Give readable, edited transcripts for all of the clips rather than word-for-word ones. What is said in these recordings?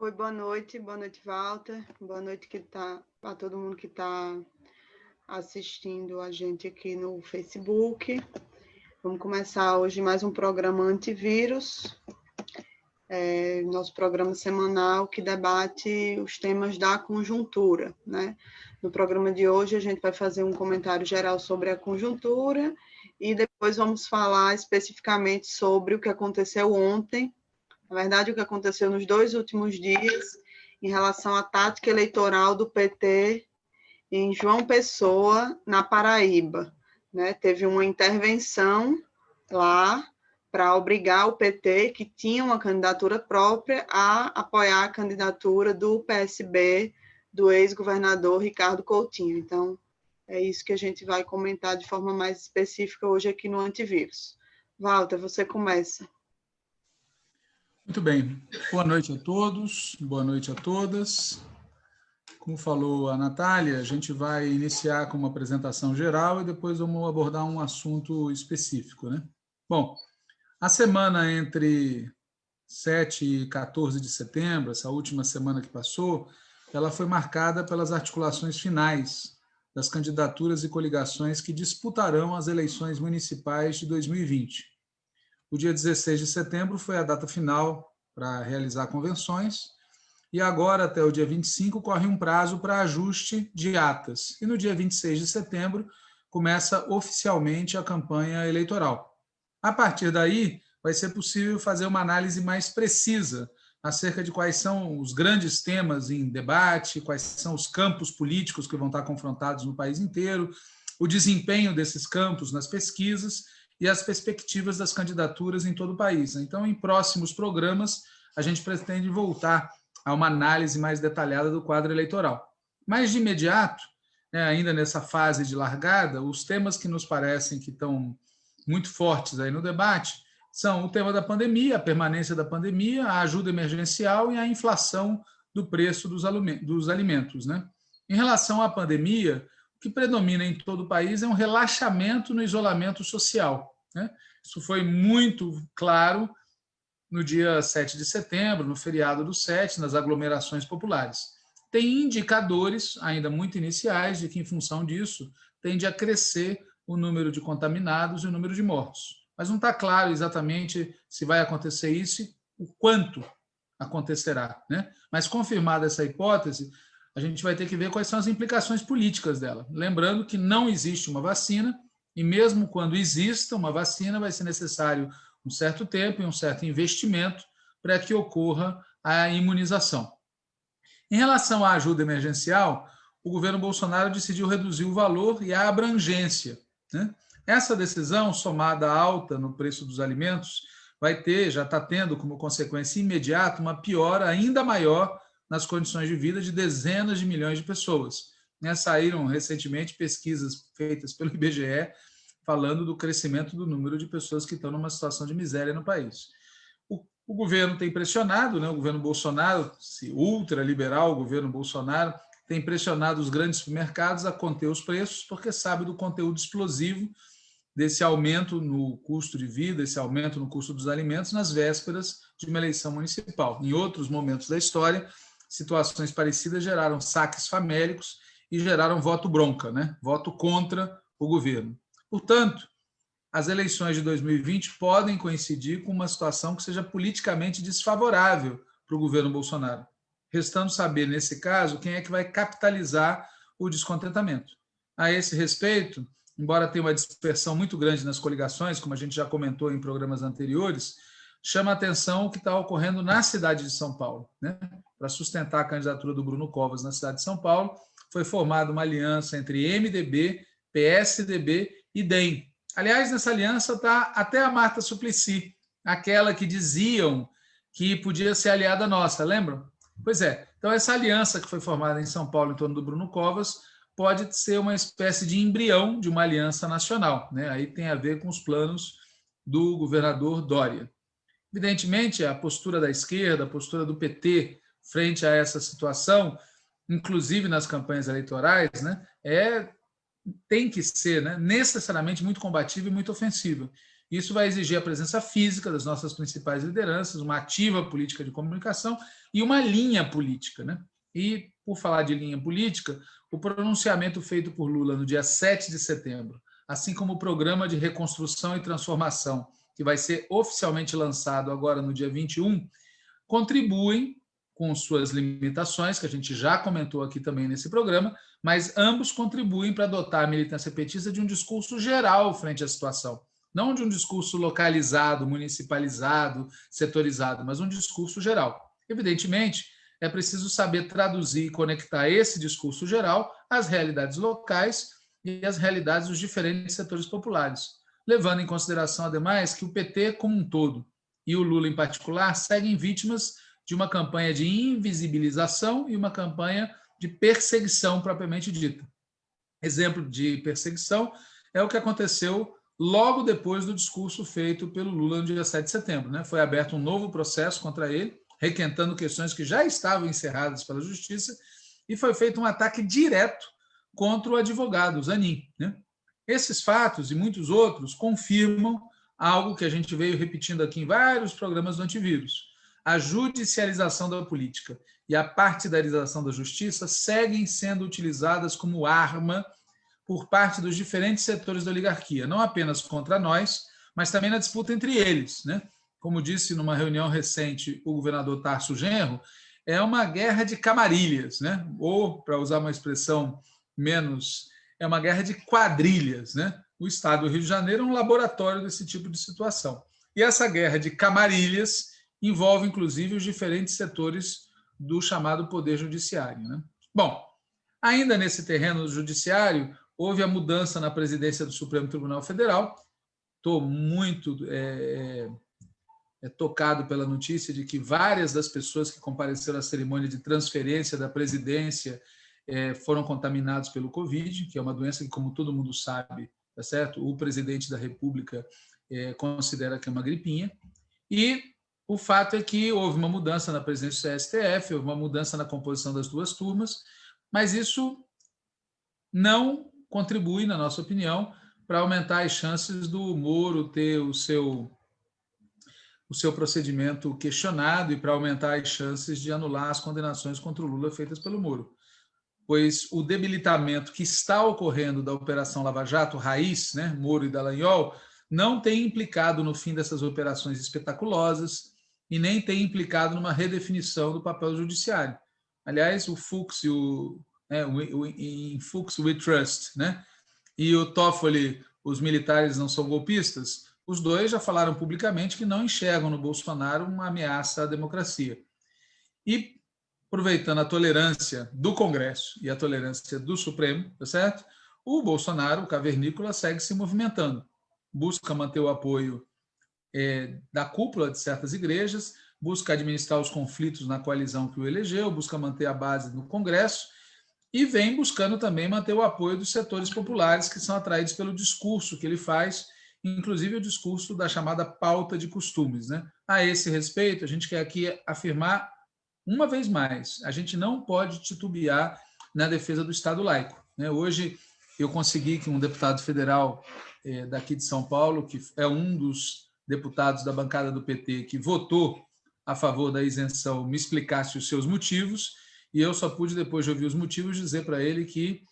Oi, boa noite, Walter, boa noite a todo mundo que está assistindo a gente aqui no Facebook. Vamos começar hoje mais um programa antivírus, nosso programa semanal que debate os temas da conjuntura, né? No programa de hoje a gente vai fazer um comentário geral sobre a conjuntura e depois vamos falar especificamente sobre o que aconteceu ontem, na verdade, o que aconteceu nos 2 últimos dias em relação à tática eleitoral do PT em João Pessoa, na Paraíba, né? Teve uma intervenção lá para obrigar o PT, que tinha uma candidatura própria, a apoiar a candidatura do PSB, do ex-governador Ricardo Coutinho. Então, é isso que a gente vai comentar de forma mais específica hoje aqui no Antivírus. Walter, você começa. Muito bem. Boa noite a todos, boa noite a todas. Como falou a Natália, a gente vai iniciar com uma apresentação geral e depois vamos abordar um assunto específico, né? Bom, a semana entre 7 e 14 de setembro, essa última semana que passou, ela foi marcada pelas articulações finais das candidaturas e coligações que disputarão as eleições municipais de 2020. O dia 16 de setembro foi a data final para realizar convenções e agora, até o dia 25, corre um prazo para ajuste de atas. E no dia 26 de setembro começa oficialmente a campanha eleitoral. A partir daí, vai ser possível fazer uma análise mais precisa acerca de quais são os grandes temas em debate, quais são os campos políticos que vão estar confrontados no país inteiro, o desempenho desses campos nas pesquisas e as perspectivas das candidaturas em todo o país. Então, em próximos programas, a gente pretende voltar a uma análise mais detalhada do quadro eleitoral. Mas, de imediato, ainda nessa fase de largada, os temas que nos parecem que estão muito fortes aí no debate são o tema da pandemia, a permanência da pandemia, a ajuda emergencial e a inflação do preço dos alimentos, né? Em relação à pandemia, o que predomina em todo o país é um relaxamento no isolamento social, né? Isso foi muito claro no dia 7 de setembro, no feriado do 7, nas aglomerações populares. Tem indicadores, ainda muito iniciais, de que, em função disso, tende a crescer o número de contaminados e o número de mortos. Mas não está claro exatamente se vai acontecer isso e o quanto acontecerá, né? Mas, confirmada essa hipótese, a gente vai ter que ver quais são as implicações políticas dela. Lembrando que não existe uma vacina, e mesmo quando exista uma vacina, vai ser necessário um certo tempo e um certo investimento para que ocorra a imunização. Em relação à ajuda emergencial, o governo Bolsonaro decidiu reduzir o valor e a abrangência, né? Essa decisão, somada à alta no preço dos alimentos, já está tendo como consequência imediata uma piora ainda maior nas condições de vida de dezenas de milhões de pessoas. Saíram recentemente pesquisas feitas pelo IBGE falando do crescimento do número de pessoas que estão numa situação de miséria no país. O governo tem pressionado, né? O governo Bolsonaro, esse ultraliberal governo Bolsonaro, tem pressionado os grandes supermercados a conter os preços, porque sabe do conteúdo explosivo desse aumento no custo de vida, esse aumento no custo dos alimentos nas vésperas de uma eleição municipal. Em outros momentos da história, situações parecidas geraram saques famélicos e geraram voto bronca, né? Voto contra o governo. Portanto, as eleições de 2020 podem coincidir com uma situação que seja politicamente desfavorável para o governo Bolsonaro. Restando saber, nesse caso, quem é que vai capitalizar o descontentamento. A esse respeito, embora tenha uma dispersão muito grande nas coligações, como a gente já comentou em programas anteriores, chama a atenção o que está ocorrendo na cidade de São Paulo, né? Para sustentar a candidatura do Bruno Covas na cidade de São Paulo, foi formada uma aliança entre MDB, PSDB e DEM. Aliás, nessa aliança está até a Marta Suplicy, aquela que diziam que podia ser aliada nossa, lembram? Pois é, então essa aliança que foi formada em São Paulo em torno do Bruno Covas pode ser uma espécie de embrião de uma aliança nacional, né? Aí tem a ver com os planos do governador Dória. Evidentemente, a postura da esquerda, a postura do PT frente a essa situação, inclusive nas campanhas eleitorais, né, tem que ser, né, necessariamente muito combativa e muito ofensiva. Isso vai exigir a presença física das nossas principais lideranças, uma ativa política de comunicação e uma linha política, né? E, por falar de linha política, o pronunciamento feito por Lula no dia 7 de setembro, assim como o programa de reconstrução e transformação, que vai ser oficialmente lançado agora no dia 21, contribuem com suas limitações, que a gente já comentou aqui também nesse programa, mas ambos contribuem para dotar a militância petista de um discurso geral frente à situação. Não de um discurso localizado, municipalizado, setorizado, mas um discurso geral. Evidentemente, é preciso saber traduzir e conectar esse discurso geral às realidades locais e às realidades dos diferentes setores populares, levando em consideração, ademais, que o PT como um todo e o Lula em particular seguem vítimas de uma campanha de invisibilização e uma campanha de perseguição propriamente dita. Exemplo de perseguição é o que aconteceu logo depois do discurso feito pelo Lula no dia 7 de setembro. Né? Foi aberto um novo processo contra ele, requentando questões que já estavam encerradas pela Justiça, e foi feito um ataque direto contra o advogado, o Zanin. Né? Esses fatos e muitos outros confirmam algo que a gente veio repetindo aqui em vários programas do antivírus. A judicialização da política e a partidarização da justiça seguem sendo utilizadas como arma por parte dos diferentes setores da oligarquia, não apenas contra nós, mas também na disputa entre eles. Né? Como disse numa reunião recente o governador Tarso Genro, é uma guerra de camarilhas, né? Ou, para usar uma expressão menos, é uma guerra de quadrilhas. Né? O Estado do Rio de Janeiro é um laboratório desse tipo de situação. E essa guerra de camarilhas envolve, inclusive, os diferentes setores do chamado Poder Judiciário. Né? Bom, ainda nesse terreno judiciário, houve a mudança na presidência do Supremo Tribunal Federal. Estou muito tocado pela notícia de que várias das pessoas que compareceram à cerimônia de transferência da presidência foram contaminados pelo Covid, que é uma doença que, como todo mundo sabe, tá certo? O presidente da República considera que é uma gripinha. E o fato é que houve uma mudança na presidência do STF, houve uma mudança na composição das duas turmas, mas isso não contribui, na nossa opinião, para aumentar as chances do Moro ter o seu procedimento questionado e para aumentar as chances de anular as condenações contra o Lula feitas pelo Moro. Pois o debilitamento que está ocorrendo da Operação Lava Jato, raiz, né, Moro e Dallagnol, não tem implicado no fim dessas operações espetaculosas e nem tem implicado numa redefinição do papel do judiciário. Aliás, o Fux e em Fux We Trust, né? E o Toffoli, os militares não são golpistas, os dois já falaram publicamente que não enxergam no Bolsonaro uma ameaça à democracia. E, aproveitando a tolerância do Congresso e a tolerância do Supremo, tá certo? O Bolsonaro, o cavernícola, segue se movimentando, busca manter o apoio da cúpula de certas igrejas, busca administrar os conflitos na coalizão que o elegeu, busca manter a base no Congresso, e vem buscando também manter o apoio dos setores populares que são atraídos pelo discurso que ele faz, inclusive o discurso da chamada pauta de costumes. Né? A esse respeito, a gente quer aqui afirmar, uma vez mais, a gente não pode titubear na defesa do Estado laico. Né? Hoje, eu consegui que um deputado federal daqui de São Paulo, que é um dos deputados da bancada do PT que votou a favor da isenção, me explicasse os seus motivos, e eu só pude, depois de ouvir os motivos, dizer para ele que,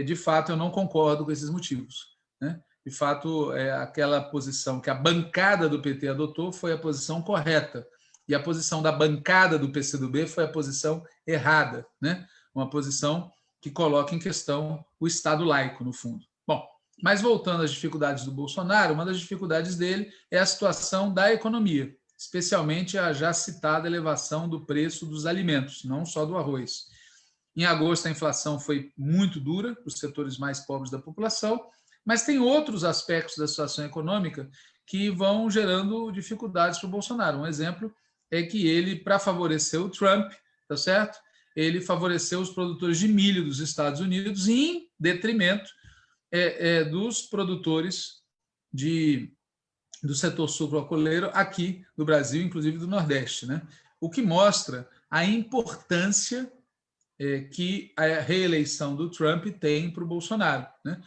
de fato, eu não concordo com esses motivos. Né? De fato, aquela posição que a bancada do PT adotou foi a posição correta, e a posição da bancada do PCdoB foi a posição errada, né? Uma posição que coloca em questão o Estado laico, no fundo. Bom, mas voltando às dificuldades do Bolsonaro, uma das dificuldades dele é a situação da economia, especialmente a já citada elevação do preço dos alimentos, não só do arroz. Em agosto, a inflação foi muito dura para os setores mais pobres da população, mas tem outros aspectos da situação econômica que vão gerando dificuldades para o Bolsonaro. Um exemplo é que ele, para favorecer o Trump, tá certo? Ele favoreceu os produtores de milho dos Estados Unidos em detrimento dos produtores do setor sucroalcooleiro aqui no Brasil, inclusive do Nordeste, né? O que mostra a importância que a reeleição do Trump tem para o Bolsonaro. Né?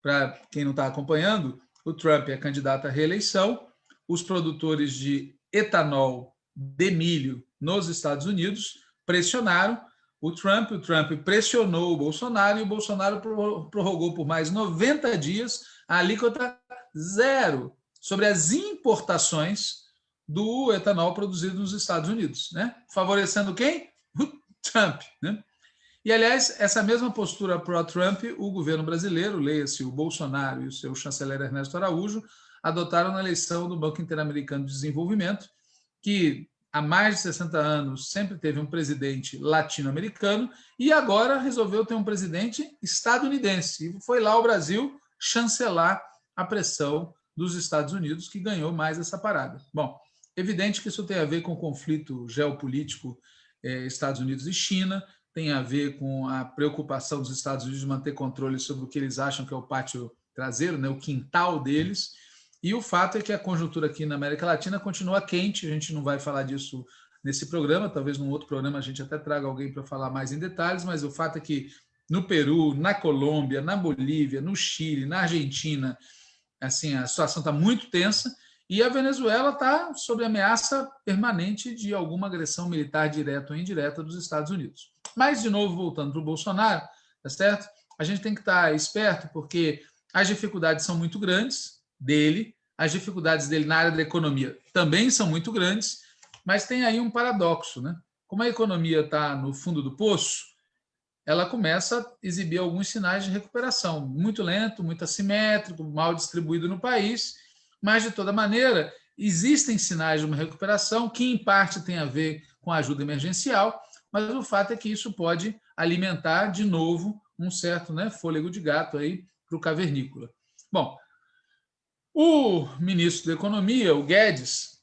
Para quem não está acompanhando, o Trump é candidato à reeleição, os produtores de etanol de milho nos Estados Unidos pressionaram o Trump pressionou o Bolsonaro e o Bolsonaro prorrogou por mais 90 dias a alíquota zero sobre as importações do etanol produzido nos Estados Unidos, né? Favorecendo quem? O Trump, né? E, aliás, essa mesma postura pró-Trump, o governo brasileiro, leia-se o Bolsonaro e o seu chanceler Ernesto Araújo, adotaram na eleição do Banco Interamericano de Desenvolvimento, que há mais de 60 anos sempre teve um presidente latino-americano e agora resolveu ter um presidente estadunidense. E foi lá o Brasil chancelar a pressão dos Estados Unidos, que ganhou mais essa parada. Bom, evidente que isso tem a ver com o conflito geopolítico Estados Unidos e China, tem a ver com a preocupação dos Estados Unidos de manter controle sobre o que eles acham que é o pátio traseiro, né, o quintal deles. E o fato é que a conjuntura aqui na América Latina continua quente, a gente não vai falar disso nesse programa, talvez num outro programa a gente até traga alguém para falar mais em detalhes, mas o fato é que no Peru, na Colômbia, na Bolívia, no Chile, na Argentina, assim, a situação está muito tensa e a Venezuela está sob ameaça permanente de alguma agressão militar direta ou indireta dos Estados Unidos. Mas, de novo, voltando para o Bolsonaro, tá certo? A gente tem que estar esperto porque as dificuldades são muito grandes dele, as dificuldades dele na área da economia também são muito grandes, mas tem aí um paradoxo, né? Como a economia está no fundo do poço, ela começa a exibir alguns sinais de recuperação, muito lento, muito assimétrico, mal distribuído no país, mas, de toda maneira, existem sinais de uma recuperação que, em parte, tem a ver com a ajuda emergencial, mas o fato é que isso pode alimentar, de novo, um certo, né, fôlego de gato aí para o cavernícola. Bom, o ministro da Economia, o Guedes,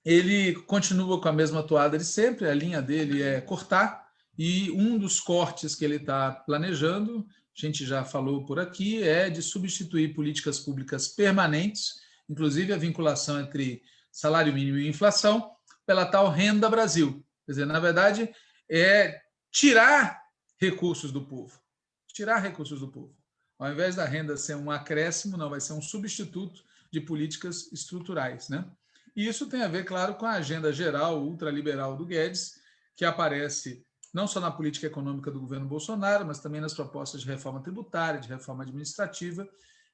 ele continua com a mesma toada de sempre, a linha dele é cortar, e um dos cortes que ele está planejando, a gente já falou por aqui, é de substituir políticas públicas permanentes, inclusive a vinculação entre salário mínimo e inflação, pela tal Renda Brasil. Quer dizer, na verdade, é tirar recursos do povo. Tirar recursos do povo. Ao invés da renda ser um acréscimo, não, vai ser um substituto de políticas estruturais, né? E isso tem a ver, claro, com a agenda geral ultraliberal do Guedes, que aparece não só na política econômica do governo Bolsonaro, mas também nas propostas de reforma tributária, de reforma administrativa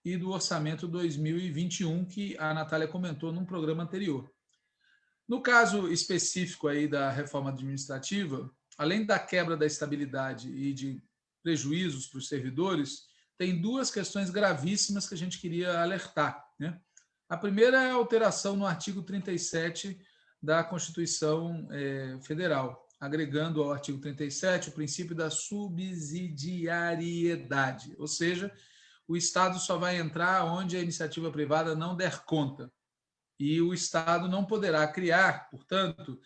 e do orçamento 2021, que a Natália comentou num programa anterior. No caso específico aí da reforma administrativa, além da quebra da estabilidade e de prejuízos para os servidores, tem duas questões gravíssimas que a gente queria alertar, né? A primeira é a alteração no artigo 37 da Constituição Federal, agregando ao artigo 37 o princípio da subsidiariedade, ou seja, o Estado só vai entrar onde a iniciativa privada não der conta. E o Estado não poderá criar, portanto,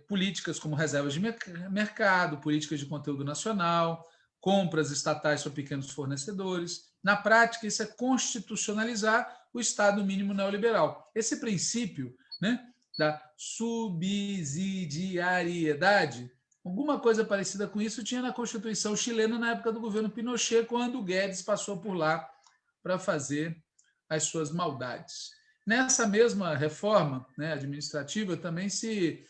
políticas como reservas de mercado, políticas de conteúdo nacional, compras estatais para pequenos fornecedores. Na prática, isso é constitucionalizar o Estado mínimo neoliberal. Esse princípio, né, da subsidiariedade, alguma coisa parecida com isso tinha na Constituição chilena na época do governo Pinochet, quando o Guedes passou por lá para fazer as suas maldades. Nessa mesma reforma, né, administrativa, também se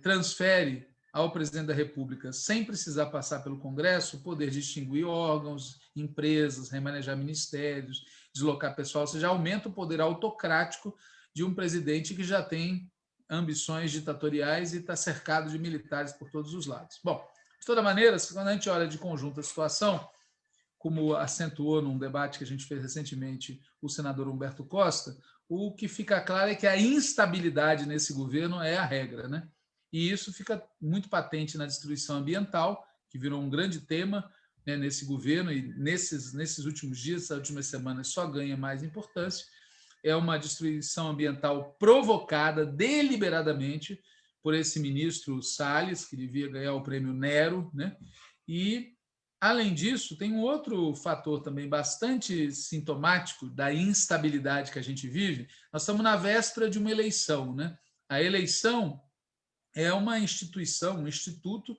transfere ao presidente da República, sem precisar passar pelo Congresso, o poder de extinguir órgãos, empresas, remanejar ministérios, deslocar pessoal, ou seja, aumenta o poder autocrático de um presidente que já tem ambições ditatoriais e está cercado de militares por todos os lados. Bom, de toda maneira, quando a gente olha de conjunto a situação, como acentuou num debate que a gente fez recentemente o senador Humberto Costa, o que fica claro é que a instabilidade nesse governo é a regra, né? E isso fica muito patente na destruição ambiental, que virou um grande tema, né, nesse governo, e nesses últimos dias, essas últimas semanas, só ganha mais importância. É uma destruição ambiental provocada deliberadamente por esse ministro Salles, que devia ganhar o prêmio Nero, né? E, além disso, tem um outro fator também bastante sintomático da instabilidade que a gente vive. Nós estamos na véspera de uma eleição, né? A eleição é uma instituição, um instituto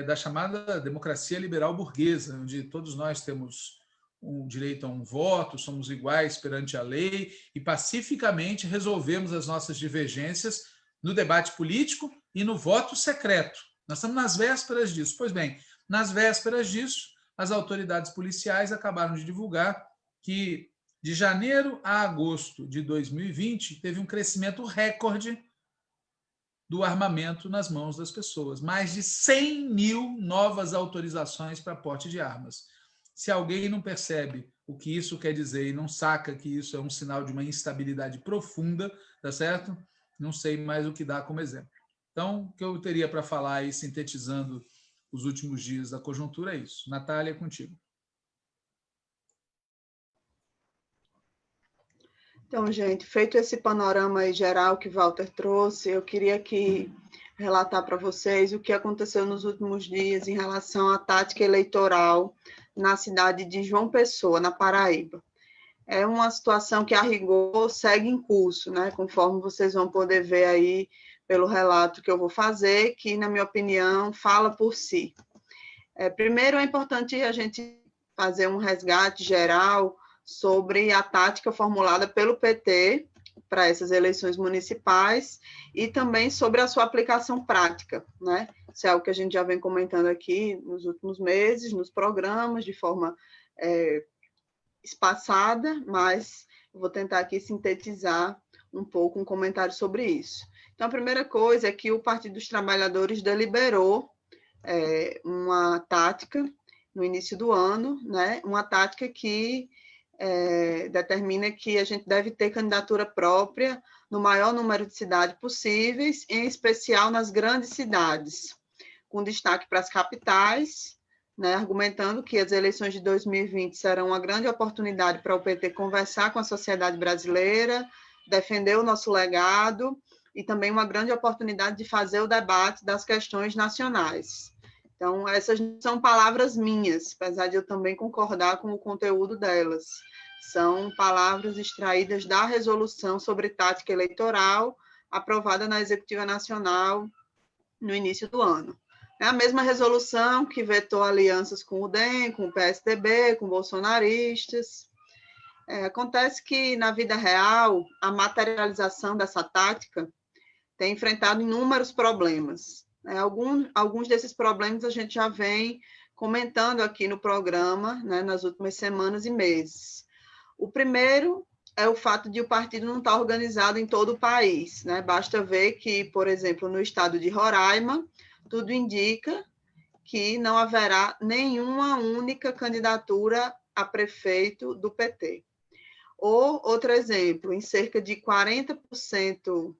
da chamada democracia liberal burguesa, onde todos nós temos o direito a um voto, somos iguais perante a lei e pacificamente resolvemos as nossas divergências no debate político e no voto secreto. Nós estamos nas vésperas disso. Pois bem, nas vésperas disso, as autoridades policiais acabaram de divulgar que de janeiro a agosto de 2020 teve um crescimento recorde do armamento nas mãos das pessoas. Mais de 100 mil novas autorizações para porte de armas. Se alguém não percebe o que isso quer dizer e não saca que isso é um sinal de uma instabilidade profunda, tá certo? Não sei mais o que dá como exemplo. Então, o que eu teria para falar aí, sintetizando os últimos dias da conjuntura, é isso. Natália, é contigo. Então, gente, feito esse panorama aí geral que Walter trouxe, eu queria aqui relatar para vocês o que aconteceu nos últimos dias em relação à tática eleitoral na cidade de João Pessoa, na Paraíba. É uma situação que, a rigor, segue em curso, né? Conforme vocês vão poder ver aí pelo relato que eu vou fazer, que, na minha opinião, fala por si. Primeiro, é importante a gente fazer um resgate geral sobre a tática formulada pelo PT para essas eleições municipais e também sobre a sua aplicação prática, né? Isso é algo que a gente já vem comentando aqui nos últimos meses, nos programas, de forma espaçada, mas eu vou tentar aqui sintetizar um pouco um comentário sobre isso. Então, a primeira coisa é que o Partido dos Trabalhadores deliberou uma tática no início do ano, né? Uma tática que determina que a gente deve ter candidatura própria no maior número de cidades possíveis, em especial nas grandes cidades, com destaque para as capitais, né, argumentando que as eleições de 2020 serão uma grande oportunidade para o PT conversar com a sociedade brasileira, defender o nosso legado e também uma grande oportunidade de fazer o debate das questões nacionais. Então, essas são palavras minhas, apesar de eu também concordar com o conteúdo delas. São palavras extraídas da resolução sobre tática eleitoral aprovada na Executiva Nacional no início do ano. É a mesma resolução que vetou alianças com o DEM, com o PSDB, com bolsonaristas. Acontece que, na vida real, a materialização dessa tática tem enfrentado inúmeros problemas. Alguns desses problemas a gente já vem comentando aqui no programa, né, nas últimas semanas e meses. O primeiro é o fato de o partido não estar organizado em todo o país, né? Basta ver que, por exemplo, no estado de Roraima, tudo indica que não haverá nenhuma única candidatura a prefeito do PT. Ou, outro exemplo, em cerca de 40%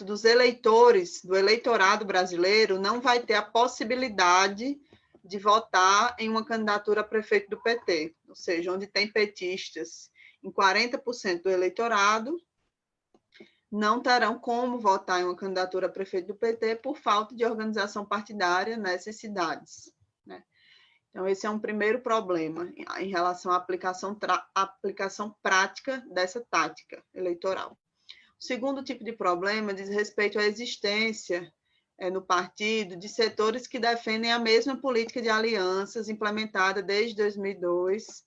dos eleitores, do eleitorado brasileiro, não vai ter a possibilidade de votar em uma candidatura a prefeito do PT, ou seja, onde tem petistas em 40% do eleitorado, não terão como votar em uma candidatura a prefeito do PT por falta de organização partidária nessas cidades, né? Então, esse é um primeiro problema em relação à aplicação prática dessa tática eleitoral. O segundo tipo de problema diz respeito à existência no partido de setores que defendem a mesma política de alianças implementada desde 2002,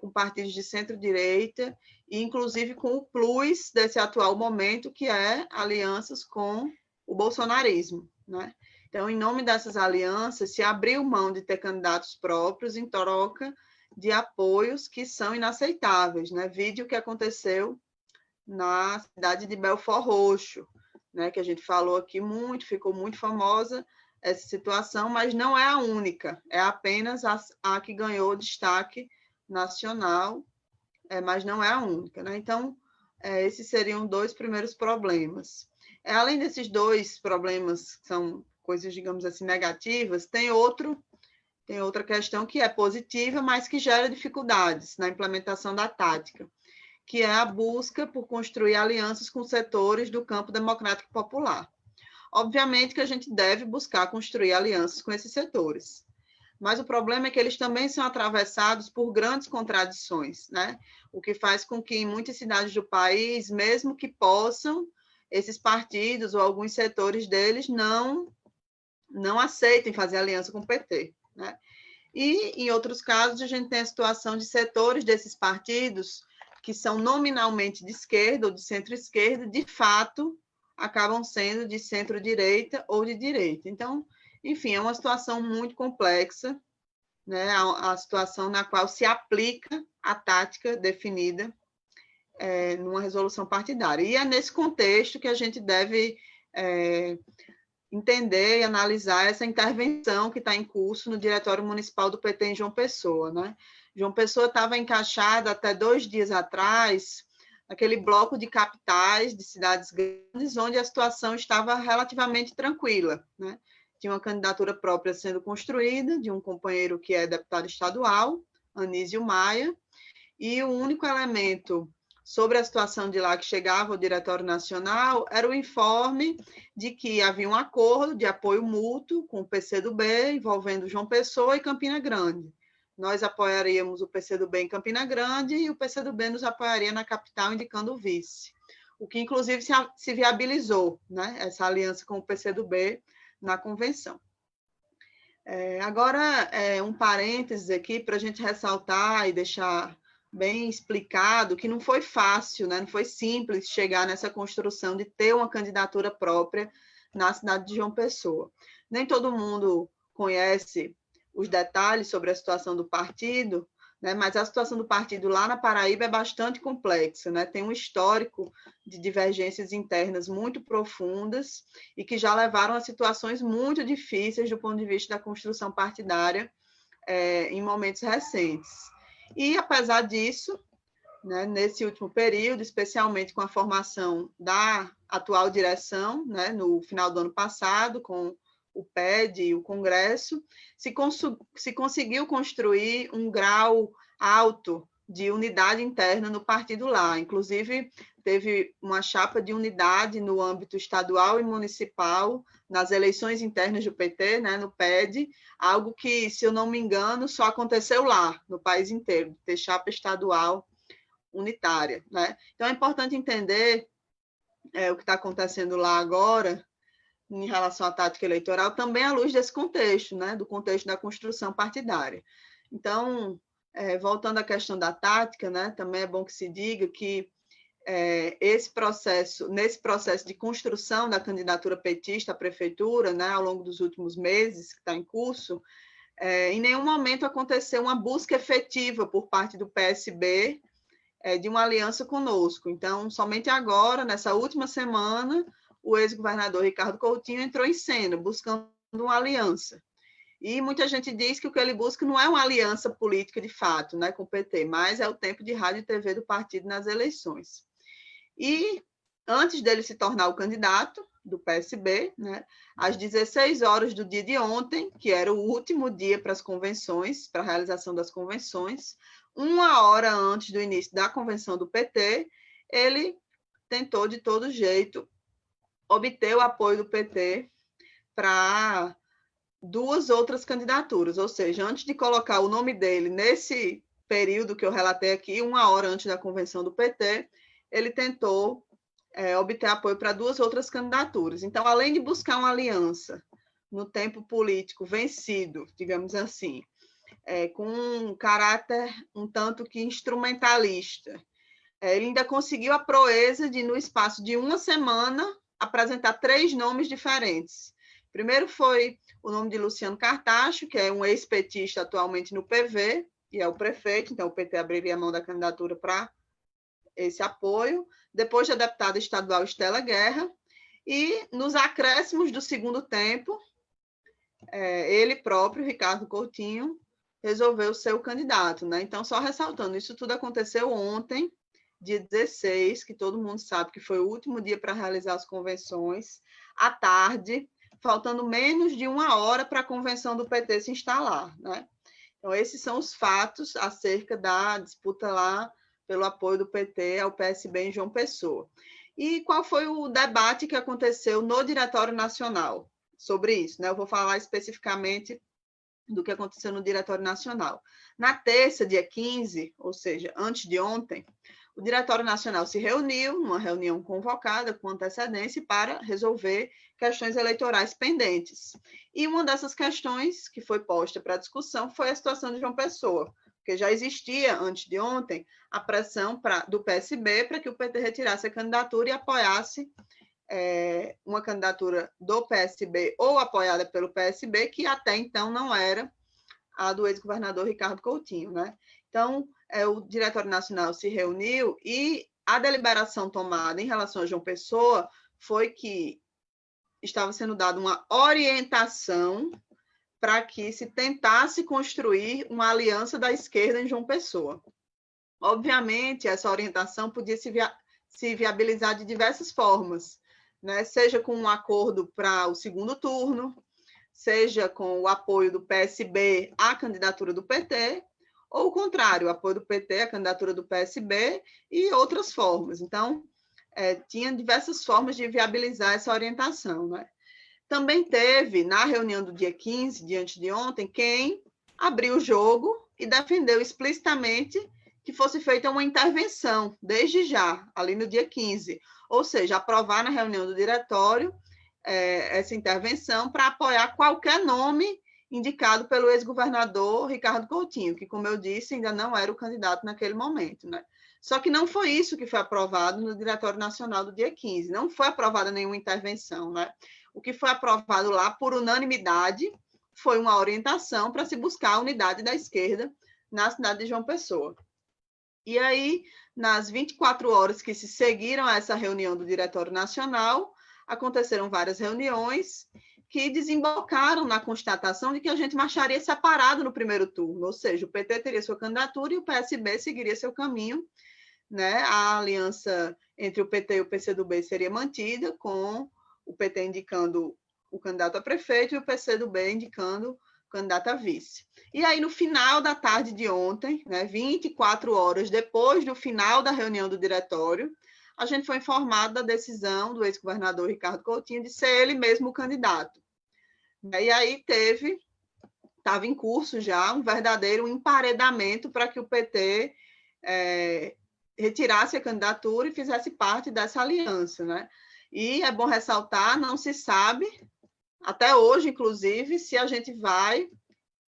com partidos de centro-direita, e inclusive com o plus desse atual momento, que é alianças com o bolsonarismo, né? Então, em nome dessas alianças, se abriu mão de ter candidatos próprios em troca de apoios que são inaceitáveis, né? Vide o que aconteceu na cidade de Belford Roxo, né? Que a gente falou aqui muito, ficou muito famosa essa situação, mas não é a única, é apenas a que ganhou destaque nacional, mas não é a única, né? Então, esses seriam dois primeiros problemas. Além desses dois problemas, que são coisas, digamos assim, negativas, tem outra questão que é positiva, mas que gera dificuldades na implementação da tática, que é a busca por construir alianças com setores do campo democrático popular. Obviamente que a gente deve buscar construir alianças com esses setores, mas o problema é que eles também são atravessados por grandes contradições, né? O que faz com que em muitas cidades do país, mesmo que possam, esses partidos ou alguns setores deles não aceitem fazer aliança com o PT, né? E, em outros casos, a gente tem a situação de setores desses partidos que são nominalmente de esquerda ou de centro-esquerda, de fato, acabam sendo de centro-direita ou de direita. Então, enfim, é uma situação muito complexa, né? A situação na qual se aplica a tática definida numa resolução partidária. E é nesse contexto que a gente deve entender e analisar essa intervenção que está em curso no Diretório Municipal do PT em João Pessoa, né? João Pessoa estava encaixada até 2 dias atrás naquele bloco de capitais de cidades grandes, onde a situação estava relativamente tranquila, né? Tinha uma candidatura própria sendo construída, de um companheiro que é deputado estadual, Anísio Maia, e o único elemento sobre a situação de lá que chegava ao Diretório Nacional era o informe de que havia um acordo de apoio mútuo com o PCdoB, envolvendo João Pessoa e Campina Grande. Nós apoiaríamos o PCdoB em Campina Grande e o PCdoB nos apoiaria na capital, indicando o vice. O que, inclusive, se viabilizou, né, essa aliança com o PCdoB na convenção. Agora, um parênteses aqui para a gente ressaltar e deixar bem explicado que não foi fácil, né? Não foi simples chegar nessa construção de ter uma candidatura própria na cidade de João Pessoa. Nem todo mundo conhece os detalhes sobre a situação do partido, né? Mas a situação do partido lá na Paraíba é bastante complexa, né? Tem um histórico de divergências internas muito profundas e que já levaram a situações muito difíceis do ponto de vista da construção partidária em momentos recentes. E, apesar disso, né, nesse último período, especialmente com a formação da atual direção, né, no final do ano passado, com o PED e o Congresso, se conseguiu construir um grau alto de unidade interna no partido lá. Inclusive, teve uma chapa de unidade no âmbito estadual e municipal, nas eleições internas do PT, né, no PED, algo que, se eu não me engano, só aconteceu lá, no país inteiro, ter chapa estadual unitária, né? Então, é importante entender o que está acontecendo lá agora, em relação à tática eleitoral, também à luz desse contexto, né, do contexto da construção partidária. Então, voltando à questão da tática, né, também é bom que se diga que nesse processo de construção da candidatura petista à prefeitura, né, ao longo dos últimos meses, que está em curso, em nenhum momento aconteceu uma busca efetiva por parte do PSB de uma aliança conosco. Então, somente agora, nessa última semana, o ex-governador Ricardo Coutinho entrou em cena, buscando uma aliança. E muita gente diz que o que ele busca não é uma aliança política de fato, né, com o PT, mas é o tempo de rádio e TV do partido nas eleições. E antes dele se tornar o candidato do PSB, né, às 16 horas do dia de ontem, que era o último dia para as convenções, para a realização das convenções, 1 hora antes do início da convenção do PT, ele tentou de todo jeito obter o apoio do PT para 2 outras candidaturas, ou seja, antes de colocar o nome dele nesse período que eu relatei aqui, 1 hora antes da convenção do PT, ele tentou obter apoio para 2 outras candidaturas. Então, além de buscar uma aliança no tempo político vencido, digamos assim, com um caráter um tanto que instrumentalista, ele ainda conseguiu a proeza de, no espaço de 1 semana, apresentar 3 nomes diferentes. Primeiro foi o nome de Luciano Cartacho, que é um ex-petista atualmente no PV, e é o prefeito, então o PT abriria a mão da candidatura para esse apoio. Depois, a deputada estadual Estela Guerra. E, nos acréscimos do segundo tempo, ele próprio, Ricardo Coutinho, resolveu ser o candidato, né? Então, só ressaltando, isso tudo aconteceu ontem, dia 16, que todo mundo sabe que foi o último dia para realizar as convenções, à tarde, faltando menos de 1 hora para a convenção do PT se instalar, né? Então, esses são os fatos acerca da disputa lá pelo apoio do PT ao PSB em João Pessoa. E qual foi o debate que aconteceu no Diretório Nacional sobre isso, né? Eu vou falar especificamente do que aconteceu no Diretório Nacional. Na terça, dia 15, ou seja, antes de ontem, o Diretório Nacional se reuniu numa reunião convocada com antecedência para resolver questões eleitorais pendentes. E uma dessas questões que foi posta para discussão foi a situação de João Pessoa, porque já existia, antes de ontem, a pressão do PSB para que o PT retirasse a candidatura e apoiasse uma candidatura do PSB ou apoiada pelo PSB, que até então não era a do ex-governador Ricardo Coutinho, né? Então, o Diretório Nacional se reuniu e a deliberação tomada em relação a João Pessoa foi que estava sendo dada uma orientação para que se tentasse construir uma aliança da esquerda em João Pessoa. Obviamente, essa orientação podia se viabilizar de diversas formas, né? Seja com um acordo para o segundo turno, seja com o apoio do PSB à candidatura do PT, ou o contrário, o apoio do PT à candidatura do PSB e outras formas. Então, tinha diversas formas de viabilizar essa orientação, né? Também teve, na reunião do dia 15, diante de ontem, quem abriu o jogo e defendeu explicitamente que fosse feita uma intervenção, desde já, ali no dia 15, ou seja, aprovar na reunião do diretório essa intervenção para apoiar qualquer nome indicado pelo ex-governador Ricardo Coutinho, que, como eu disse, ainda não era o candidato naquele momento, né? Só que não foi isso que foi aprovado no Diretório Nacional do dia 15, não foi aprovada nenhuma intervenção, né? O que foi aprovado lá, por unanimidade, foi uma orientação para se buscar a unidade da esquerda na cidade de João Pessoa. E aí, nas 24 horas que se seguiram a essa reunião do Diretório Nacional, aconteceram várias reuniões que desembocaram na constatação de que a gente marcharia separado no primeiro turno, ou seja, o PT teria sua candidatura e o PSB seguiria seu caminho, né? A aliança entre o PT e o PCdoB seria mantida, com o PT indicando o candidato a prefeito e o PCdoB indicando o candidato a vice. E aí, no final da tarde de ontem, né, 24 horas depois do final da reunião do diretório, a gente foi informado da decisão do ex-governador Ricardo Coutinho de ser ele mesmo o candidato. E aí estava em curso já um verdadeiro emparedamento para que o PT retirasse a candidatura e fizesse parte dessa aliança, né? E é bom ressaltar, não se sabe, até hoje, inclusive, se a gente vai,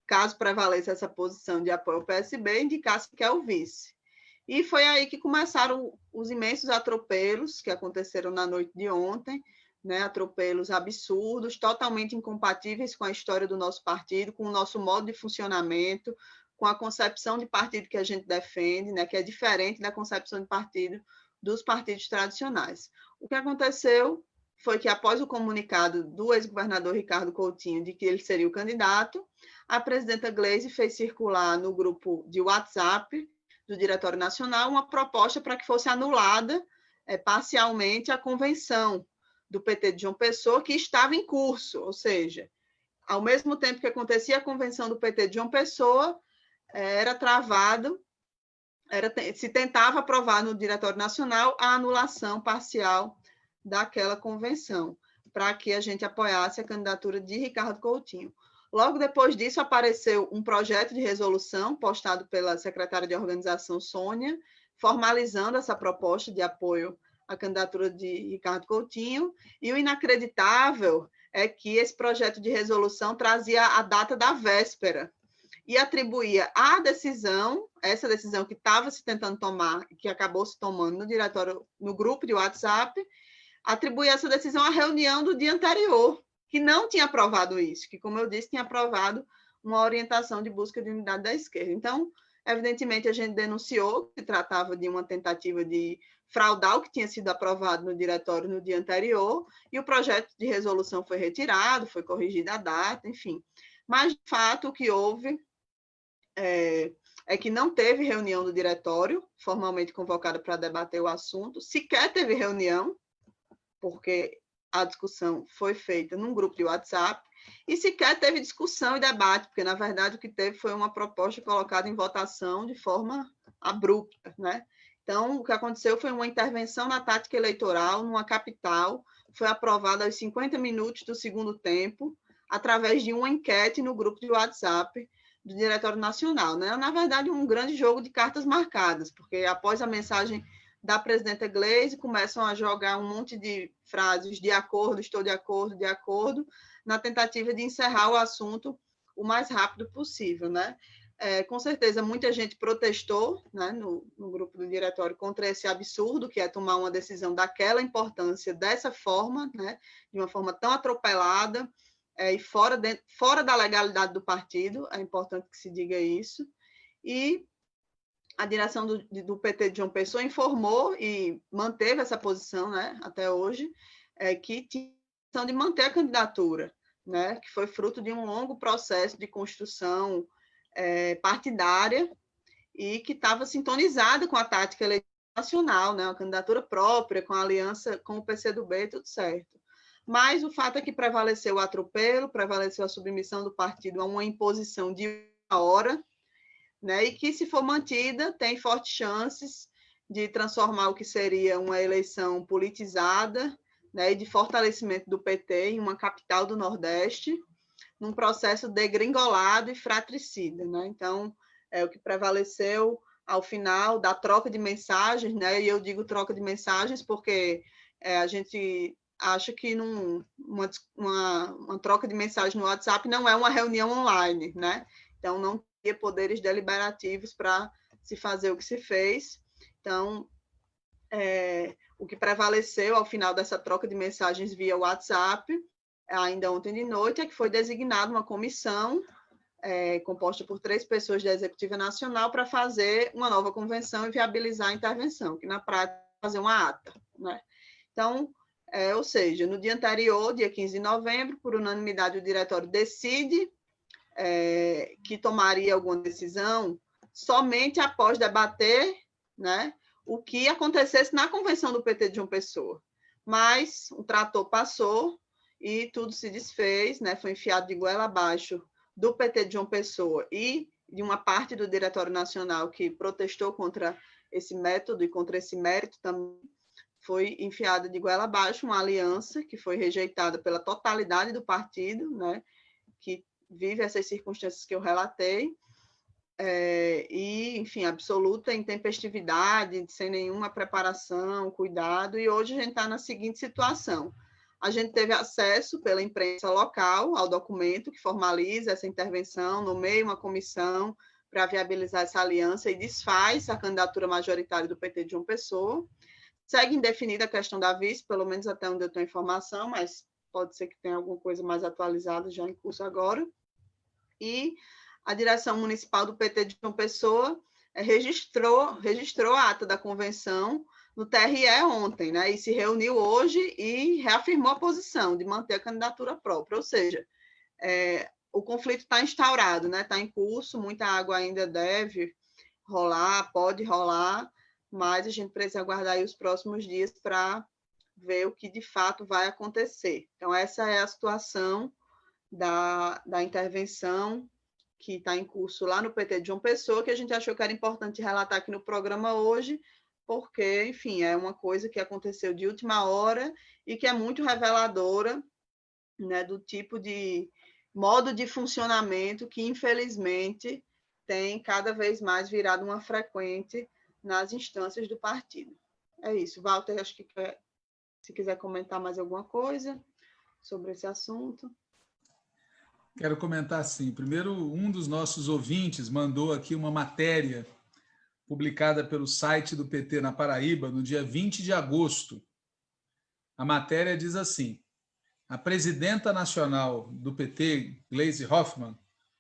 caso prevaleça essa posição de apoio ao PSB, indicar se quer o vice. E foi aí que começaram os imensos atropelos que aconteceram na noite de ontem, né? Atropelos absurdos, totalmente incompatíveis com a história do nosso partido, com o nosso modo de funcionamento, com a concepção de partido que a gente defende, né? Que é diferente da concepção de partido dos partidos tradicionais. O que aconteceu foi que, após o comunicado do ex-governador Ricardo Coutinho de que ele seria o candidato, a presidenta Gleisi fez circular no grupo de WhatsApp do Diretório Nacional uma proposta para que fosse anulada parcialmente a convenção do PT de João Pessoa, que estava em curso, ou seja, ao mesmo tempo que acontecia a convenção do PT de João Pessoa, se tentava aprovar no Diretório Nacional a anulação parcial daquela convenção, para que a gente apoiasse a candidatura de Ricardo Coutinho. Logo depois disso, apareceu um projeto de resolução postado pela secretária de organização, Sônia, formalizando essa proposta de apoio à candidatura de Ricardo Coutinho, e o inacreditável é que esse projeto de resolução trazia a data da véspera e atribuía a decisão, essa decisão que estava se tentando tomar, que acabou se tomando no diretório, no grupo de WhatsApp, atribuía essa decisão à reunião do dia anterior, que não tinha aprovado isso, que, como eu disse, tinha aprovado uma orientação de busca de unidade da esquerda. Então, evidentemente, a gente denunciou que se tratava de uma tentativa de fraudar o que tinha sido aprovado no diretório no dia anterior, e o projeto de resolução foi retirado, foi corrigida a data, enfim. Mas, de fato, o que houve é que não teve reunião do diretório, formalmente convocada para debater o assunto, sequer teve reunião, porque a discussão foi feita num grupo de WhatsApp, e sequer teve discussão e debate, porque, na verdade, o que teve foi uma proposta colocada em votação de forma abrupta, né? Então, o que aconteceu foi uma intervenção na tática eleitoral, numa capital, foi aprovada aos 50 minutos do segundo tempo, através de uma enquete no grupo de WhatsApp do Diretório Nacional, né? Na verdade, um grande jogo de cartas marcadas, porque após a mensagem da presidenta Gleisi, começam a jogar um monte de frases de acordo, estou de acordo, na tentativa de encerrar o assunto o mais rápido possível, né? Com certeza, muita gente protestou, né, no grupo do diretório contra esse absurdo, que é tomar uma decisão daquela importância, dessa forma, né, de uma forma tão atropelada, e fora da legalidade do partido, é importante que se diga isso. E a direção do PT de João Pessoa informou e manteve essa posição, né, até hoje, que tinha a intenção de manter a candidatura, né, que foi fruto de um longo processo de construção partidária e que estava sintonizada com a tática eleitoral nacional, né, uma candidatura própria, com a aliança com o PCdoB, tudo certo. Mas o fato é que prevaleceu o atropelo, prevaleceu a submissão do partido a uma imposição de uma hora, né, e que, se for mantida, tem fortes chances de transformar o que seria uma eleição politizada, né, e de fortalecimento do PT em uma capital do Nordeste, num processo degringolado e fratricida, né? Então, o que prevaleceu ao final da troca de mensagens, né? E eu digo troca de mensagens porque a gente acha que uma troca de mensagens no WhatsApp não é uma reunião online, né? Então, não tinha poderes deliberativos para se fazer o que se fez. Então, o que prevaleceu ao final dessa troca de mensagens via WhatsApp, ainda ontem de noite, é que foi designada uma comissão composta por 3 pessoas da Executiva Nacional para fazer uma nova convenção e viabilizar a intervenção, que na prática é fazer uma ata, né? Então, ou seja, no dia anterior, dia 15 de novembro, por unanimidade, o diretório decide que tomaria alguma decisão somente após debater, né, o que acontecesse na convenção do PT de João Pessoa. Mas o trator passou e tudo se desfez, né, foi enfiado de goela abaixo do PT de João Pessoa e de uma parte do Diretório Nacional que protestou contra esse método e contra esse mérito também. Foi enfiada de goela abaixo uma aliança que foi rejeitada pela totalidade do partido, né, que vive essas circunstâncias que eu relatei, e, enfim, absoluta intempestividade, sem nenhuma preparação, cuidado, e hoje a gente está na seguinte situação. A gente teve acesso pela imprensa local ao documento que formaliza essa intervenção, nomeia uma comissão para viabilizar essa aliança e desfaz a candidatura majoritária do PT de João Pessoa. Segue indefinida a questão da vice, pelo menos até onde eu tenho informação, mas pode ser que tenha alguma coisa mais atualizada já em curso agora. E a direção municipal do PT de João Pessoa registrou a ata da convenção no TRE ontem, né? E se reuniu hoje e reafirmou a posição de manter a candidatura própria. Ou seja, o conflito está instaurado, né? Está em curso, muita água ainda deve rolar, pode rolar, mas a gente precisa aguardar aí os próximos dias para ver o que de fato vai acontecer. Então, essa é a situação da intervenção que está em curso lá no PT de João Pessoa, que a gente achou que era importante relatar aqui no programa hoje, porque, enfim, é uma coisa que aconteceu de última hora e que é muito reveladora, né, do tipo de modo de funcionamento que, infelizmente, tem cada vez mais virado uma frequente nas instâncias do partido. É isso. Walter, acho que se quiser comentar mais alguma coisa sobre esse assunto. Quero comentar sim. Primeiro, um dos nossos ouvintes mandou aqui uma matéria publicada pelo site do PT na Paraíba no dia 20 de agosto. A matéria diz assim: a presidenta nacional do PT, Gleisi Hoffmann,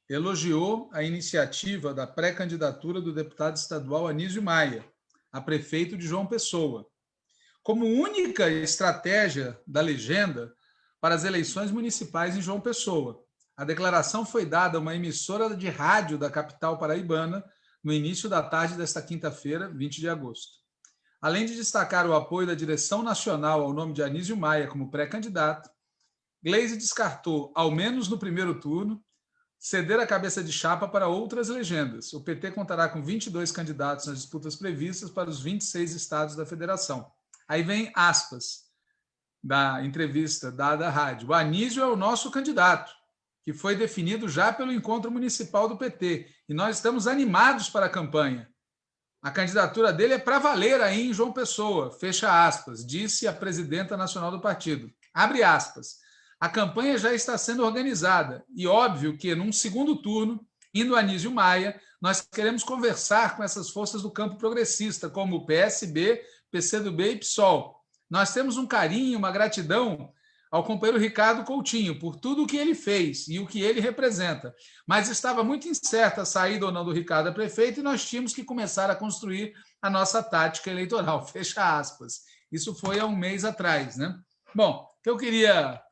elogiou a iniciativa da pré-candidatura do deputado estadual Anísio Maia a prefeito de João Pessoa, como única estratégia da legenda para as eleições municipais em João Pessoa. A declaração foi dada a uma emissora de rádio da capital paraibana no início da tarde desta quinta-feira, 20 de agosto. Além de destacar o apoio da direção nacional ao nome de Anísio Maia como pré-candidato, Gleisi descartou, ao menos no primeiro turno, ceder a cabeça de chapa para outras legendas. O PT contará com 22 candidatos nas disputas previstas para os 26 estados da federação. Aí vem aspas da entrevista dada à rádio. O Anísio é o nosso candidato, que foi definido já pelo encontro municipal do PT, e nós estamos animados para a campanha. A candidatura dele é para valer aí em João Pessoa, fecha aspas, disse a presidenta nacional do partido. Abre aspas. A campanha já está sendo organizada e óbvio que, num segundo turno, indo Anísio Maia, nós queremos conversar com essas forças do campo progressista, como o PSB, PCdoB e PSOL. Nós temos um carinho, uma gratidão ao companheiro Ricardo Coutinho por tudo o que ele fez e o que ele representa. Mas estava muito incerta a saída ou não do Ricardo a prefeito e nós tínhamos que começar a construir a nossa tática eleitoral, fecha aspas. Isso foi há um mês atrás, né? Bom, o que eu queria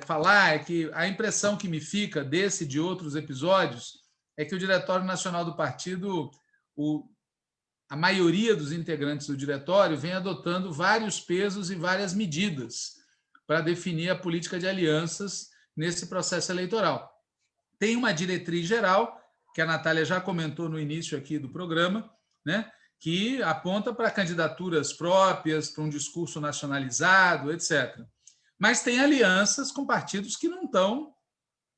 falar é que a impressão que me fica desse e de outros episódios é que o Diretório Nacional do Partido, a maioria dos integrantes do diretório vem adotando vários pesos e várias medidas para definir a política de alianças nesse processo eleitoral. Tem uma diretriz geral, que a Natália já comentou no início aqui do programa, né, que aponta para candidaturas próprias, para um discurso nacionalizado, etc. Mas tem alianças com partidos que não estão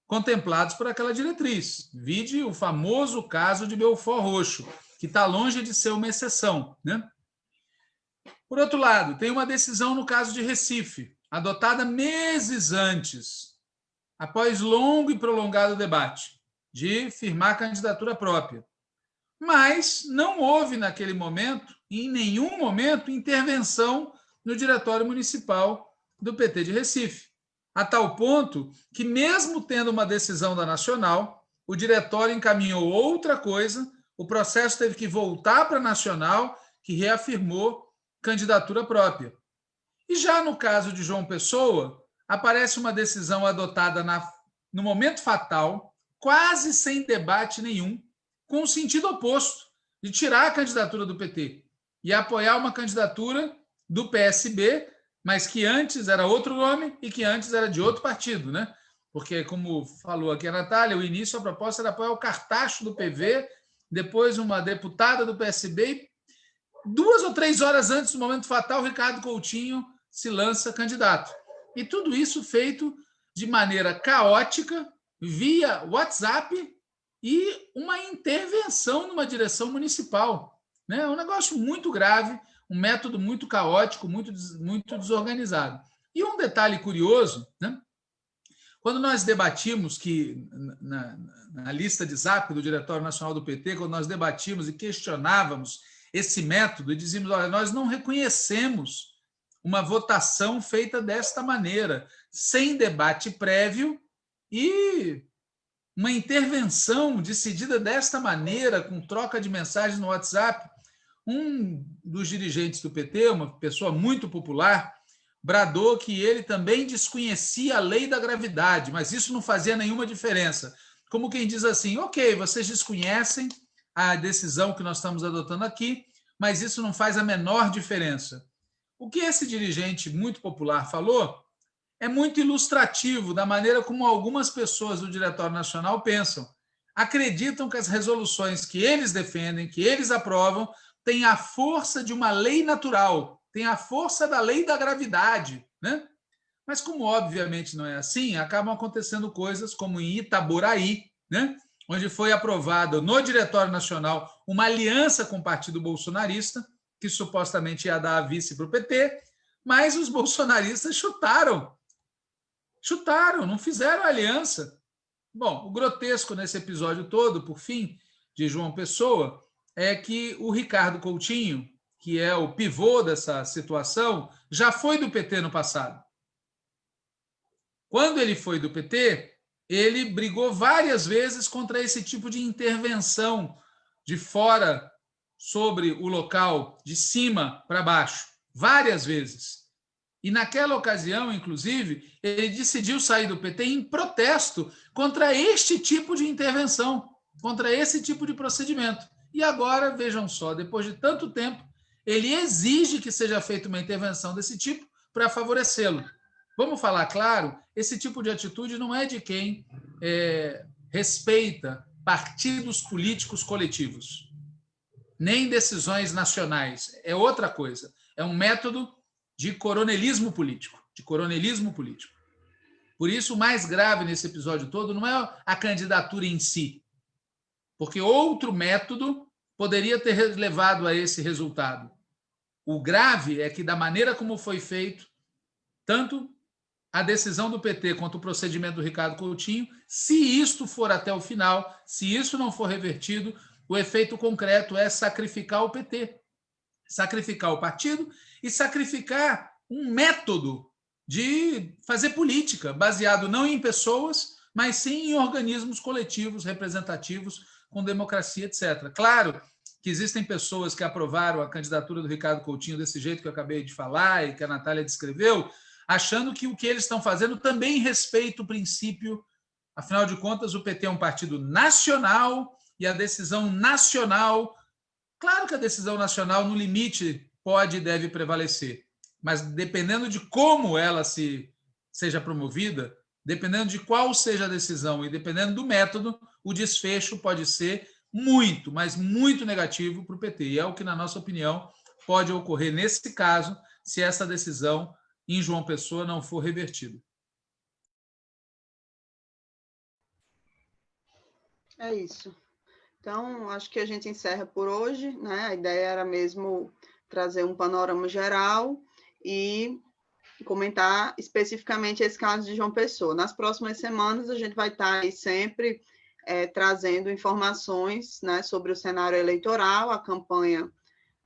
contemplados por aquela diretriz. Vide o famoso caso de Belfort Roxo, que está longe de ser uma exceção, né? Por outro lado, tem uma decisão no caso de Recife, adotada meses antes, após longo e prolongado debate, de firmar candidatura própria. Mas não houve, naquele momento, em nenhum momento, intervenção no Diretório Municipal do PT de Recife, a tal ponto que, mesmo tendo uma decisão da Nacional, o Diretório encaminhou outra coisa, o processo teve que voltar para a Nacional, que reafirmou candidatura própria. E já no caso de João Pessoa, aparece uma decisão adotada no momento fatal, quase sem debate nenhum, com o sentido oposto, de tirar a candidatura do PT e apoiar uma candidatura do PSB, mas que antes era outro nome e que antes era de outro partido, né? Porque, como falou aqui a Natália, o início, a proposta era apoiar o Cartacho do PV, depois uma deputada do PSB, e 2 ou 3 horas antes do momento fatal, Ricardo Coutinho se lança candidato. E tudo isso feito de maneira caótica, via WhatsApp e uma intervenção numa direção municipal. Né? Um negócio muito grave, um método muito caótico, muito desorganizado. E um detalhe curioso, né? Quando nós debatimos que, na lista de zap do Diretório Nacional do PT, quando nós debatimos e questionávamos esse método e dizíamos, olha, nós não reconhecemos uma votação feita desta maneira, sem debate prévio e uma intervenção decidida desta maneira, com troca de mensagens no WhatsApp. Um dos dirigentes do PT, uma pessoa muito popular, bradou que ele também desconhecia a lei da gravidade, mas isso não fazia nenhuma diferença. Como quem diz assim, ok, vocês desconhecem a decisão que nós estamos adotando aqui, mas isso não faz a menor diferença. O que esse dirigente muito popular falou é muito ilustrativo da maneira como algumas pessoas do Diretório Nacional pensam. Acreditam que as resoluções que eles defendem, que eles aprovam, têm a força de uma lei natural, têm a força da lei da gravidade, né? Mas como obviamente não é assim, acabam acontecendo coisas como em Itaboraí, né? Onde foi aprovada no Diretório Nacional uma aliança com o Partido Bolsonarista, que supostamente ia dar a vice para o PT, mas os bolsonaristas chutaram, não fizeram aliança. Bom, o grotesco nesse episódio todo, por fim, de João Pessoa, é que o Ricardo Coutinho, que é o pivô dessa situação, já foi do PT no passado. Quando ele foi do PT, ele brigou várias vezes contra esse tipo de intervenção de fora sobre o local, de cima para baixo, várias vezes. E naquela ocasião, inclusive, ele decidiu sair do PT em protesto contra este tipo de intervenção, contra esse tipo de procedimento. E agora, vejam só, depois de tanto tempo, ele exige que seja feita uma intervenção desse tipo para favorecê-lo. Vamos falar claro, esse tipo de atitude não é de quem respeita partidos políticos coletivos, nem decisões nacionais. É outra coisa. É um método de coronelismo político. Por isso, o mais grave nesse episódio todo não é a candidatura em si, porque outro método poderia ter levado a esse resultado. O grave é que, da maneira como foi feito, tanto a decisão do PT quanto o procedimento do Ricardo Coutinho, se isto for até o final, se isso não for revertido, o efeito concreto é sacrificar o PT, sacrificar o partido e sacrificar um método de fazer política, baseado não em pessoas, mas sim em organismos coletivos, representativos, com democracia, etc. Claro que existem pessoas que aprovaram a candidatura do Ricardo Coutinho desse jeito que eu acabei de falar e que a Natália descreveu, achando que o que eles estão fazendo também respeita o princípio. Afinal de contas, o PT é um partido nacional e a decisão nacional, claro que a decisão nacional, no limite, pode e deve prevalecer, mas dependendo de como ela seja promovida, dependendo de qual seja a decisão e dependendo do método, o desfecho pode ser muito, mas muito negativo para o PT. E é o que, na nossa opinião, pode ocorrer nesse caso, se essa decisão em João Pessoa não for revertida. É isso. Então, acho que a gente encerra por hoje, né? A ideia era mesmo trazer um panorama geral e comentar especificamente esse caso de João Pessoa. Nas próximas semanas, a gente vai estar aí sempre trazendo informações, né, sobre o cenário eleitoral, a campanha.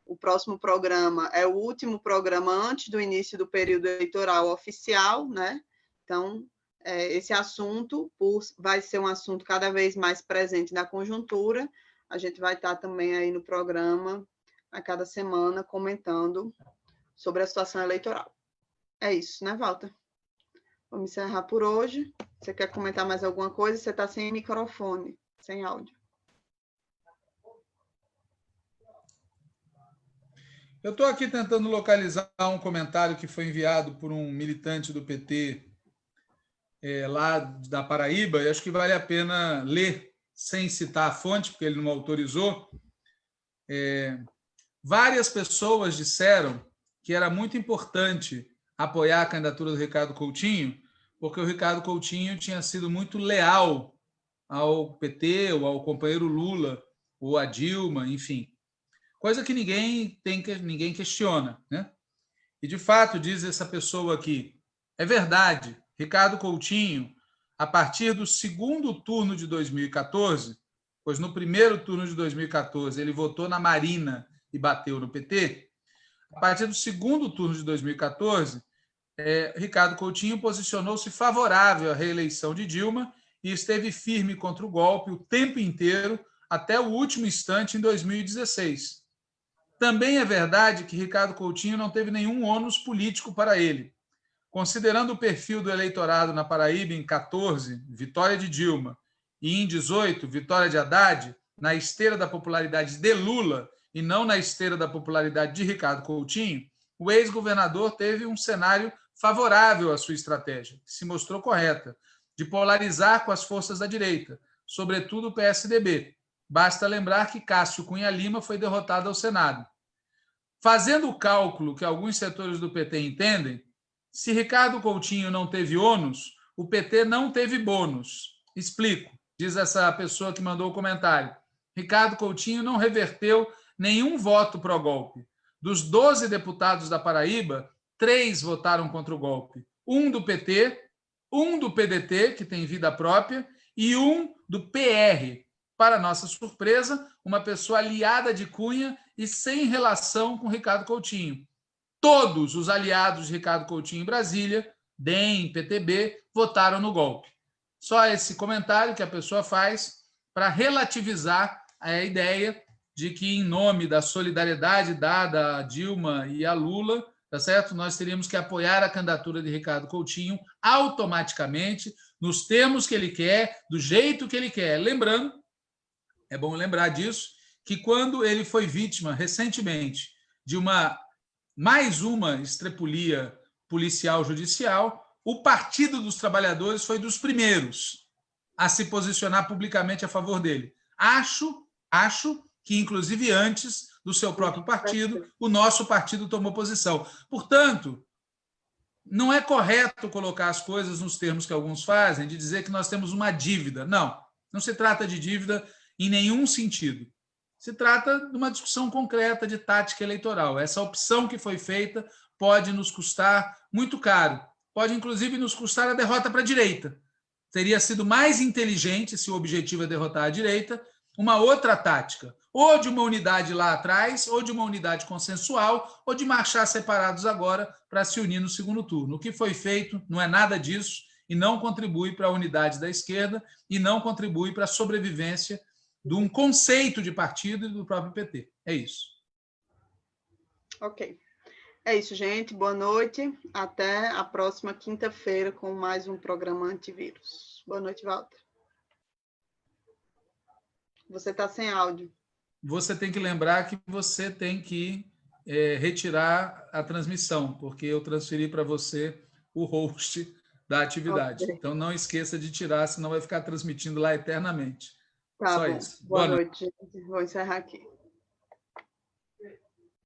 O próximo programa é o último programa antes do início do período eleitoral oficial, né? Então, esse assunto vai ser um assunto cada vez mais presente na conjuntura. A gente vai estar também aí no programa, a cada semana, comentando sobre a situação eleitoral. É isso, né, Walter? Vamos encerrar por hoje. Você quer comentar mais alguma coisa? Você está sem microfone, sem áudio. Eu estou aqui tentando localizar um comentário que foi enviado por um militante do PT lá da Paraíba, e acho que vale a pena ler, sem citar a fonte, porque ele não autorizou. Várias pessoas disseram que era muito importante apoiar a candidatura do Ricardo Coutinho, porque o Ricardo Coutinho tinha sido muito leal ao PT, ou ao companheiro Lula, ou a Dilma, enfim. Coisa que ninguém questiona, né? E, de fato, diz essa pessoa aqui, é verdade, Ricardo Coutinho, a partir do segundo turno de 2014, pois no primeiro turno de 2014 ele votou na Marina e bateu no PT, a partir do segundo turno de 2014, Ricardo Coutinho posicionou-se favorável à reeleição de Dilma e esteve firme contra o golpe o tempo inteiro, até o último instante, em 2016. Também é verdade que Ricardo Coutinho não teve nenhum ônus político para ele. Considerando o perfil do eleitorado na Paraíba em 14, vitória de Dilma, e em 18, vitória de Haddad, na esteira da popularidade de Lula e não na esteira da popularidade de Ricardo Coutinho, o ex-governador teve um cenário favorável à sua estratégia, que se mostrou correta, de polarizar com as forças da direita, sobretudo o PSDB. Basta lembrar que Cássio Cunha Lima foi derrotado ao Senado. Fazendo o cálculo que alguns setores do PT entendem, se Ricardo Coutinho não teve ônus, o PT não teve bônus. Explico, diz essa pessoa que mandou o comentário. Ricardo Coutinho não reverteu nenhum voto pró-golpe. Dos 12 deputados da Paraíba, 3 votaram contra o golpe. Um do PT, um do PDT, que tem vida própria, e um do PR. Para nossa surpresa, uma pessoa aliada de Cunha e sem relação com Ricardo Coutinho. Todos os aliados de Ricardo Coutinho em Brasília, DEM, PTB, votaram no golpe. Só esse comentário que a pessoa faz para relativizar a ideia de que, em nome da solidariedade dada a Dilma e a Lula, tá certo? Nós teríamos que apoiar a candidatura de Ricardo Coutinho automaticamente, nos termos que ele quer, do jeito que ele quer. Lembrando, é bom lembrar disso, que quando ele foi vítima, recentemente, de mais uma estrepulia policial judicial, o Partido dos Trabalhadores foi dos primeiros a se posicionar publicamente a favor dele. Acho que, inclusive, antes do seu próprio partido, o nosso partido tomou posição. Portanto, não é correto colocar as coisas nos termos que alguns fazem, de dizer que nós temos uma dívida. Não se trata de dívida em nenhum sentido. Se trata de uma discussão concreta de tática eleitoral. Essa opção que foi feita pode nos custar muito caro. Pode, inclusive, nos custar a derrota para a direita. Teria sido mais inteligente, se o objetivo é derrotar a direita, uma outra tática, ou de uma unidade lá atrás, ou de uma unidade consensual, ou de marchar separados agora para se unir no segundo turno. O que foi feito não é nada disso e não contribui para a unidade da esquerda e não contribui para a sobrevivência de um conceito de partido e do próprio PT. É isso. Ok. É isso, gente. Boa noite. Até a próxima quinta-feira com mais um programa Antivírus. Boa noite, Walter. Você está sem áudio. Você tem que lembrar que você tem que retirar a transmissão, porque eu transferi para você o host da atividade. Okay. Então, não esqueça de tirar, senão vai ficar transmitindo lá eternamente. Tá Só bom. isso. Boa noite, gente. Vou encerrar aqui.